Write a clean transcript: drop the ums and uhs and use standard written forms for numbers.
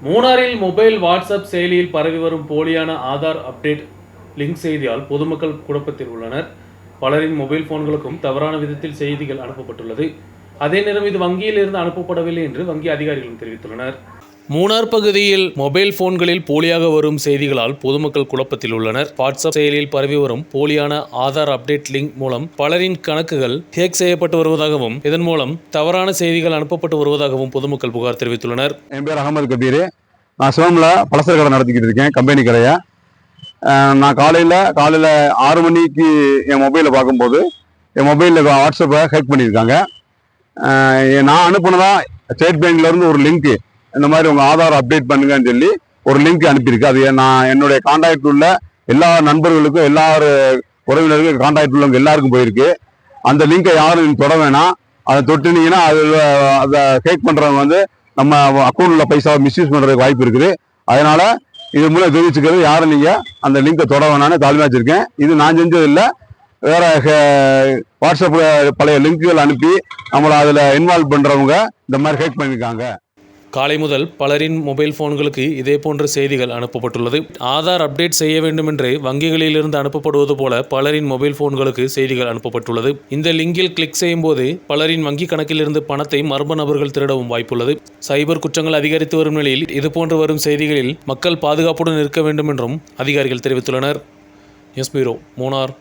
மூணாறில் mobile WhatsApp செயலியில் பரவி வரும் போலியான ஆதார் அப்டேட் லிங்க் செய்தியால் பொதுமக்கள் குழப்பத்தில் உள்ளனர். பலரின் மொபைல் போன்களுக்கும் தவறான விதத்தில் செய்திகள் அனுப்பப்பட்டுள்ளது. அதே நேரம் இது வங்கியில் இருந்து அனுப்பப்படவில்லை என்று வங்கி அதிகாரிகளும் தெரிவித்துள்ளனர். மூணார் பகுதியில் மொபைல் போன்களில் போலியாக வரும் செய்திகளால் பொதுமக்கள் குழப்பத்தில் உள்ளனர். வாட்ஸ்அப் செயலியில் பரவி வரும் போலியான ஆதார் அப்டேட் லிங்க் மூலம் பலரின் கணக்குகள் ஹேக் செய்யப்பட்டு வருவதாகவும் இதன் மூலம் தவறான செய்திகள் அனுப்பப்பட்டு வருவதாகவும் பொதுமக்கள் புகார் தெரிவித்துள்ளனர். என் பேர் அகமது கபீர். நான் சிவம்ல பலசர கடை நடத்திக்கிட்டு இருக்கேன், கம்பெனி கடையை. நான் காலையில் 6 மணிக்கு என் மொபைலை பார்க்கும்போது என் மொபைலில் வாட்ஸ்அப்பை ஹேக் பண்ணியிருக்காங்க. நான் அனுப்புனதா ஸ்டேட் பேங்க்லேருந்து ஒரு லிங்க்கு, இந்த மாதிரி உங்கள் ஆதார் அப்டேட் பண்ணுங்கன்னு சொல்லி ஒரு லிங்க் அனுப்பியிருக்கு. அது நான் என்னுடைய கான்டாக்ட் உள்ள எல்லா நண்பர்களுக்கும், எல்லா உறவினர்களுக்கும், கான்டாக்ட் உள்ளவங்க எல்லாருக்கும் போயிருக்கு. அந்த லிங்கை யாரும் தொட வேணாம். அதை தொட்டுனீங்கன்னா அதை ஹேக் பண்ணுறவங்க வந்து நம்ம அக்கௌண்ட்டில் பைசாவை மிஸ்யூஸ் பண்ணுறதுக்கு வாய்ப்பு இருக்குது. அதனால் இது மூலம் தெரிவிச்சுக்கிறது, யாரும் நீங்கள் அந்த லிங்கை தொட வேணான்னு தாழ்மையாக வச்சுருக்கேன். இது நான் செஞ்சதில்லை, வேற வாட்ஸ்அப்பில் பழைய லிங்குகள் அனுப்பி நம்மளை அதில் இன்வால்வ் பண்ணுறவங்க இந்த மாதிரி ஹேக் பண்ணியிருக்காங்க. காலை முதல் பலரின் மொபைல் போன்களுக்கு இதே போன்ற செய்திகள் அனுப்பப்பட்டுள்ளது. ஆதார் அப்டேட் செய்ய வேண்டும் என்று வங்கிகளிலிருந்து அனுப்பப்படுவது போல பலரின் மொபைல் போன்களுக்கு செய்திகள் அனுப்பப்பட்டுள்ளது. இந்த லிங்கில் கிளிக் செய்யும் போது பலரின் வங்கி கணக்கிலிருந்து பணத்தை மர்ம நபர்கள் திருடவும் வாய்ப்புள்ளது. சைபர் குற்றங்கள் அதிகரித்து வரும் நிலையில் இதுபோன்று வரும் செய்திகளில் மக்கள் பாதுகாப்புடன் இருக்க வேண்டும் என்றும் அதிகாரிகள் தெரிவித்துள்ளனர். News bureau, Munnar.